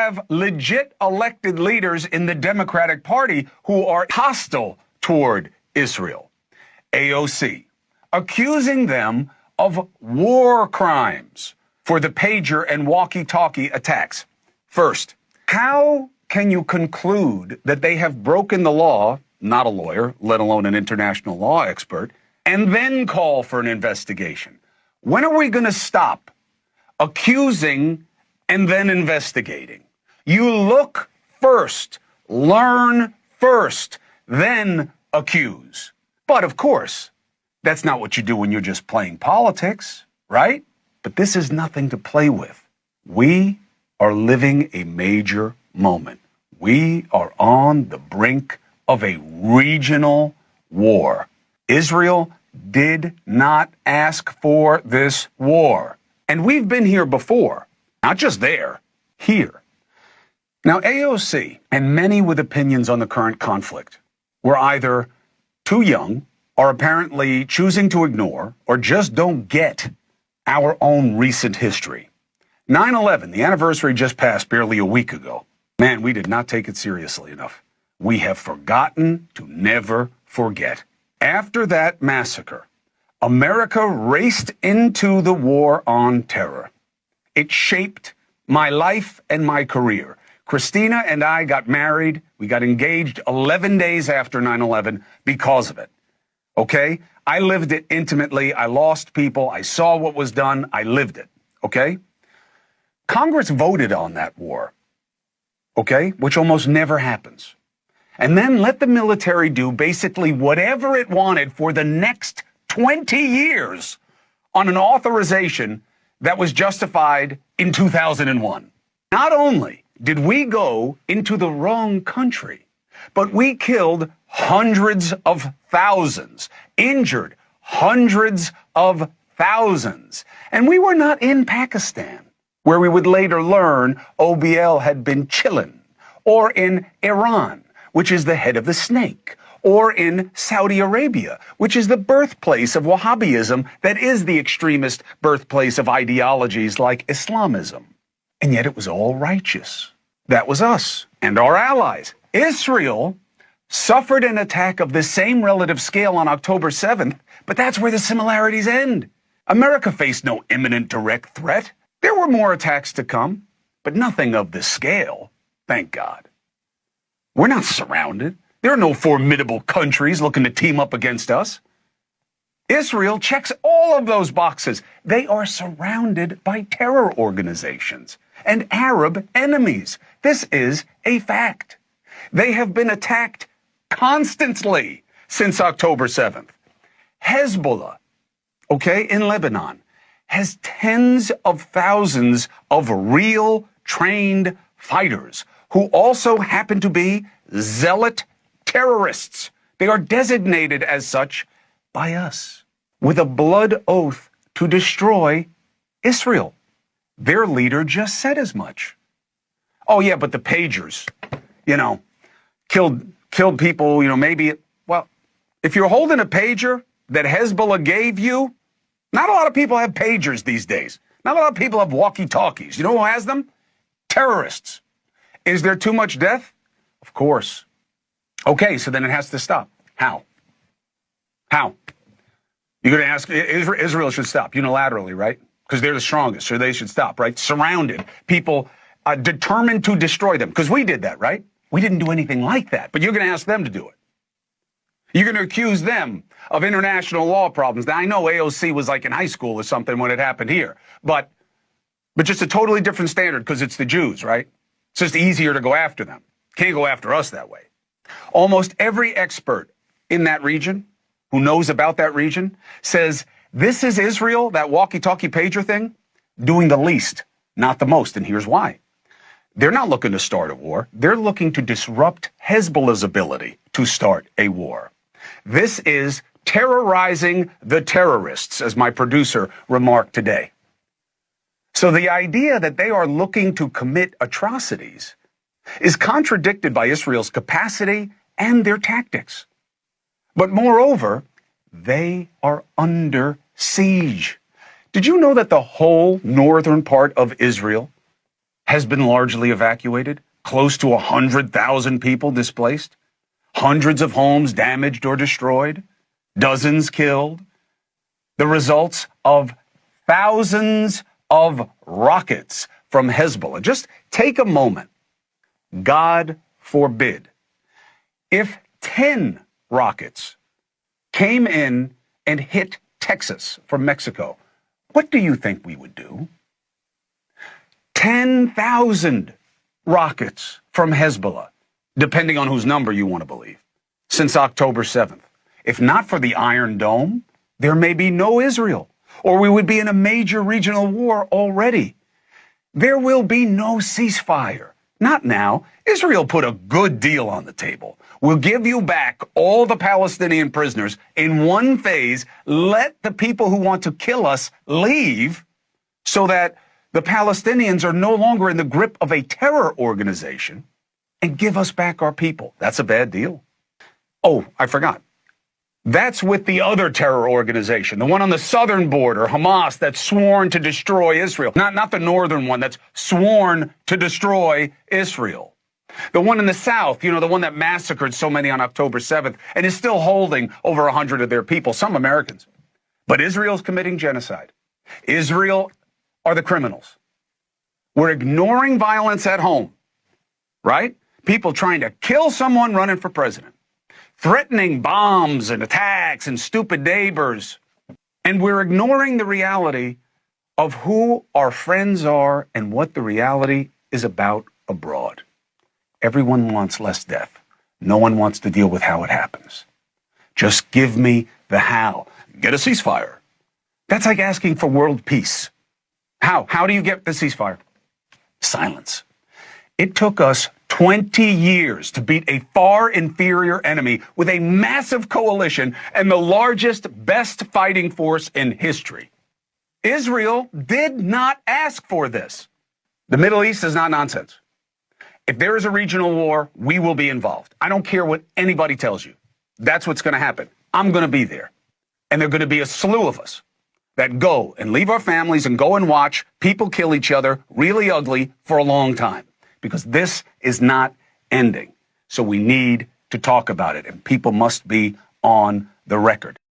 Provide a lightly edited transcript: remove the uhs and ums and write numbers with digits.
have legit elected leaders in the Democratic Party who are hostile toward Israel. AOC, accusing them of war crimes for the pager and walkie-talkie attacks. First, how can you conclude that they have broken the law, not a lawyer, let alone an international law expert, and then call for an investigation? When are we going to stop accusing and then investigating? You look first, learn first, then accuse. But of course, that's not what you do when you're just playing politics, right? But this is nothing to play with. We are living a major moment. We are on the brink of a regional war. Israel did not ask for this war. And we've been here before, not just there, here. Now, AOC and many with opinions on the current conflict were either too young or apparently choosing to ignore or just don't get our own recent history. 9/11, the anniversary just passed barely a week ago. Man, we did not take it seriously enough. We have forgotten to never forget. After that massacre, America raced into the war on terror. It shaped my life and my career. Christina and I got married. We got engaged 11 days after 9/11 because of it. Okay? I lived it intimately. I lost people. I saw what was done. I lived it. Okay? Congress voted on that war. Okay? Which almost never happens. And then let the military do basically whatever it wanted for the next 20 years on an authorization that was justified in 2001. Not only did we go into the wrong country, but we killed hundreds of thousands, injured hundreds of thousands. And we were not in Pakistan, where we would later learn OBL had been chillin', or in Iran, which is the head of the snake, or in Saudi Arabia, which is the birthplace of Wahhabism that is the extremist birthplace of ideologies like Islamism. And yet it was all righteous. That was us and our allies. Israel suffered an attack of the same relative scale on October 7th, but that's where the similarities end. America faced no imminent direct threat. There were more attacks to come, but nothing of this scale, thank God. We're not surrounded. There are no formidable countries looking to team up against us. Israel checks all of those boxes. They are surrounded by terror organizations and Arab enemies. This is a fact. They have been attacked constantly since October 7th. Hezbollah, in Lebanon, has tens of thousands of real trained fighters who also happen to be zealot terrorists. They are designated as such by us with a blood oath to destroy Israel. Their leader just said as much. Oh yeah, but the pagers, killed people, maybe, well, if you're holding a pager that Hezbollah gave you, not a lot of people have pagers these days. Not a lot of people have walkie-talkies. You know who has them? Terrorists. Is there too much death? Of course. Okay, so then it has to stop. How? You're going to ask, Israel should stop unilaterally, right? Because they're the strongest, so they should stop, right? Surrounded. People determined to destroy them. Because we did that, right? We didn't do anything like that. But you're going to ask them to do it. You're going to accuse them of international law problems. Now, I know AOC was like in high school or something when it happened here. But just a totally different standard because it's the Jews, right? It's just easier to go after them. Can't go after us that way. Almost every expert in that region who knows about that region says this is Israel, that walkie-talkie pager thing, doing the least, not the most. And here's why. They're not looking to start a war. They're looking to disrupt Hezbollah's ability to start a war. This is terrorizing the terrorists, as my producer remarked today. So the idea that they are looking to commit atrocities is contradicted by Israel's capacity and their tactics. But moreover, they are under siege. Did you know that the whole northern part of Israel has been largely evacuated, close to 100,000 people displaced, hundreds of homes damaged or destroyed, dozens killed. The results of thousands of rockets from Hezbollah. Just take a moment. God forbid, if 10 rockets came in and hit Texas from Mexico, what do you think we would do? 10,000 rockets from Hezbollah, depending on whose number you want to believe, since October 7th. If not for the Iron Dome, there may be no Israel, or we would be in a major regional war already. There will be no ceasefire. Not now. Israel put a good deal on the table. We'll give you back all the Palestinian prisoners in one phase. Let the people who want to kill us leave so that the Palestinians are no longer in the grip of a terror organization, and give us back our people. That's a bad deal. Oh, I forgot. That's with the other terror organization, the one on the southern border, Hamas, that's sworn to destroy Israel. Not the northern one that's sworn to destroy Israel. The one in the south, the one that massacred so many on October 7th and is still holding over 100 of their people, some Americans. But Israel's committing genocide. Israel are the criminals. We're ignoring violence at home, right? People trying to kill someone running for president, threatening bombs and attacks and stupid neighbors. And we're ignoring the reality of who our friends are and what the reality is about abroad. Everyone wants less death. No one wants to deal with how it happens. Just give me the how. Get a ceasefire. That's like asking for world peace. How? How do you get the ceasefire? Silence. It took us 20 years to beat a far inferior enemy with a massive coalition and the largest, best fighting force in history. Israel did not ask for this. The Middle East is not nonsense. If there is a regional war, we will be involved. I don't care what anybody tells you. That's what's going to happen. I'm going to be there. And there are going to be a slew of us that go and leave our families and go and watch people kill each other really ugly for a long time. Because this is not ending. So we need to talk about it, and people must be on the record.